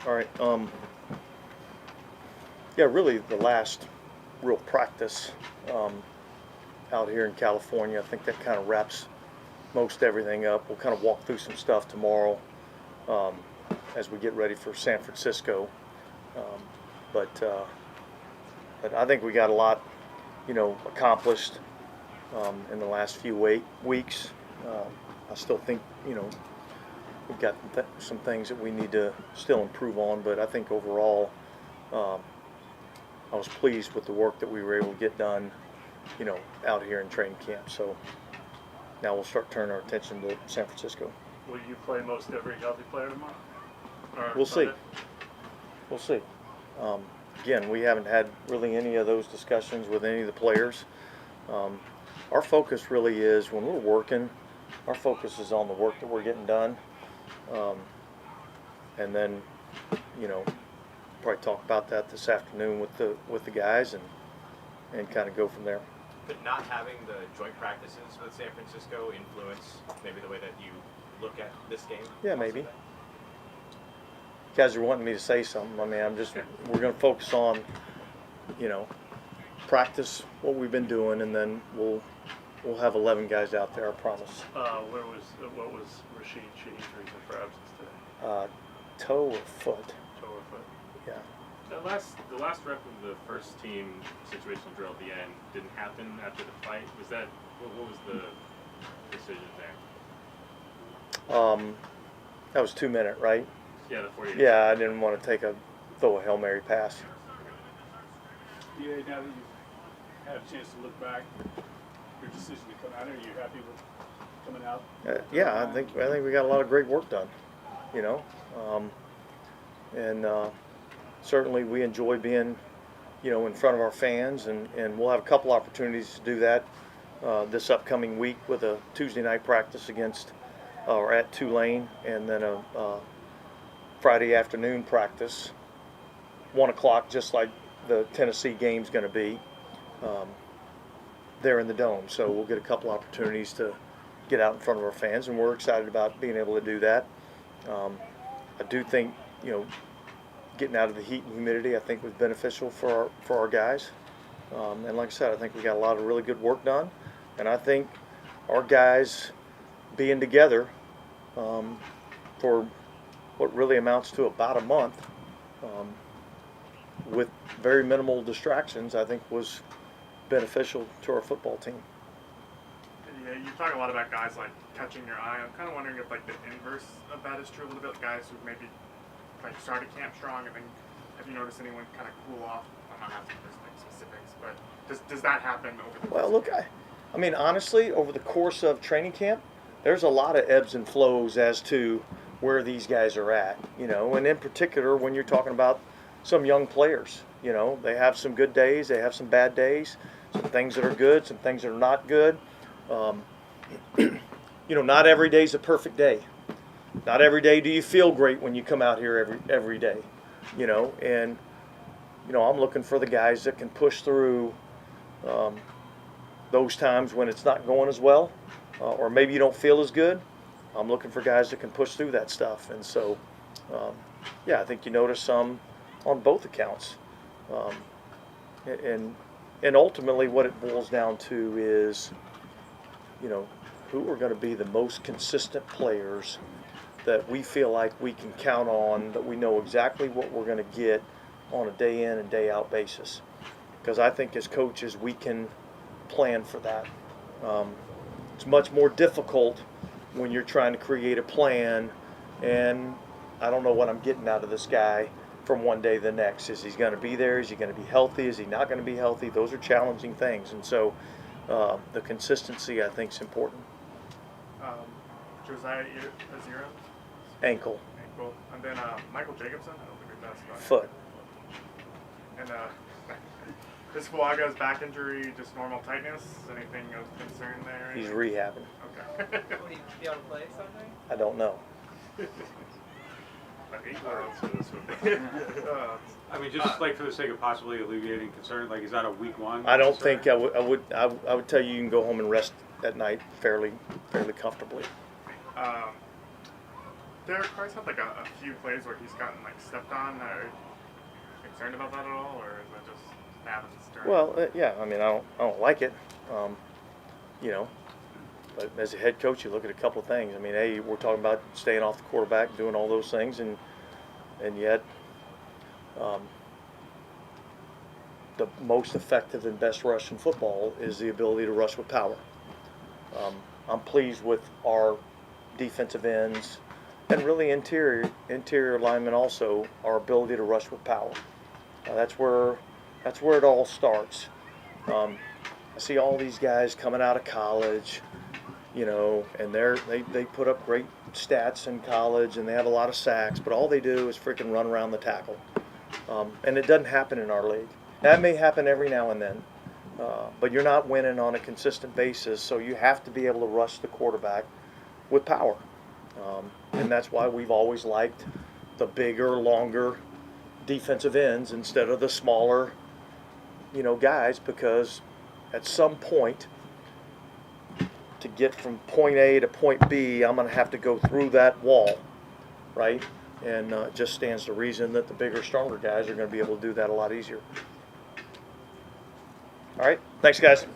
All right. Yeah, really the last real practice um, out here in California. I think that kind of wraps most everything up. We'll kind of walk through some stuff tomorrow um, as we get ready for San Francisco. Um, but but I think we got a lot, accomplished in the last few weeks. I still think, we've got some things that we need to still improve on, but I think overall, um, I was pleased with the work that we were able to get done, out here in training camp. So now we'll start turning our attention to San Francisco. Will you play most every healthy player tomorrow? We'll see. We'll see. Um, Again, we haven't had really any of those discussions with any of the players. Our focus really is when we're working, our focus is on the work that we're getting done. And then, probably talk about that this afternoon with the guys and kind of go from there. Could not having the joint practices with San Francisco influence maybe the way that you look at this game? Yeah, maybe. You guys are wanting me to say something. I mean, we're going to focus on, practice what we've been doing, and then we'll have 11 guys out there, I promise. What was Rashid's reason for absence today? Toe or foot. Toe or foot? Yeah. The last rep of the first team situational drill at the end didn't happen after the fight. What was the decision there? That was 2 minute, right? Yeah, the 48. Yeah, I didn't want to throw a Hail Mary pass. Yeah, now that you've had a chance to look back, your decision to come out here, are you happy with coming out? Yeah, I think we got a lot of great work done, and certainly we enjoy being, in front of our fans, and we'll have a couple opportunities to do that this upcoming week with a Tuesday night practice against or at Tulane, and then a Friday afternoon practice, 1 o'clock, just like the Tennessee game's going to be there in the Dome. So we'll get a couple opportunities to get out in front of our fans, and we're excited about being able to do that. I do think, getting out of the heat and humidity, I think was beneficial for our guys. And like I said, I think we got a lot of really good work done, and I think our guys being together for what really amounts to about a month with very minimal distractions, I think was beneficial to our football team. Yeah, you talk a lot about guys like catching your eye. I'm kind of wondering if like the inverse of that is true a little bit. Guys who maybe like started camp strong, and then have you noticed anyone kind of cool off? I'm not asking for like specifics, but does that happen over the course? Well, look, I mean, honestly, over the course of training camp, there's a lot of ebbs and flows as to where these guys are at, and in particular when you're talking about some young players, they have some good days, they have some bad days, some things that are good, some things that are not good. Not every day's a perfect day. Not every day do you feel great when you come out here every day, and I'm looking for the guys that can push through those times when it's not going as well, or maybe you don't feel as good. I'm looking for guys that can push through that stuff, and so I think you notice some on both accounts, and ultimately what it boils down to is, who are going to be the most consistent players that we feel like we can count on, that we know exactly what we're going to get on a day in and day out basis. Because I think as coaches we can plan for that. It's much more difficult when you're trying to create a plan and I don't know what I'm getting out of this guy from one day to the next. Is he going to be there? Is he going to be healthy? Is he not going to be healthy? Those are challenging things, and so the consistency I think is important. Josiah Azira? Ankle. And then Michael Jacobson? I don't think we've asked about him. Foot. And Chris Fuaga's back injury, just normal tightness? Anything of concern there? He's rehabbing. Okay. Will he be able to play Sunday? I don't know. I mean, just like for the sake of possibly alleviating concern, like is that a week one? I don't think I would tell you can go home and rest at night fairly comfortably. Derek Carr's had like a few plays where he's gotten like stepped on. Are you concerned about that at all, or is that just happens during? Well, yeah. I mean, I don't like it. You know, but as a head coach, you look at a couple of things. I mean, A, we're talking about staying off the quarterback, doing all those things, and yet the most effective and best rush in football is the ability to rush with power. I'm pleased with our defensive ends and really interior linemen also, our ability to rush with power. That's where it all starts. I see all these guys coming out of college, you know, and they put up great stats in college and they have a lot of sacks, but all they do is freaking run around the tackle. And it doesn't happen in our league. That may happen every now and then, but you're not winning on a consistent basis, so you have to be able to rush the quarterback with power. And that's why we've always liked the bigger, longer defensive ends instead of the smaller, you know, guys, because at some point, to get from point A to point B, I'm going to have to go through that wall, right? And it just stands to reason that the bigger, stronger guys are going to be able to do that a lot easier. All right, thanks, guys.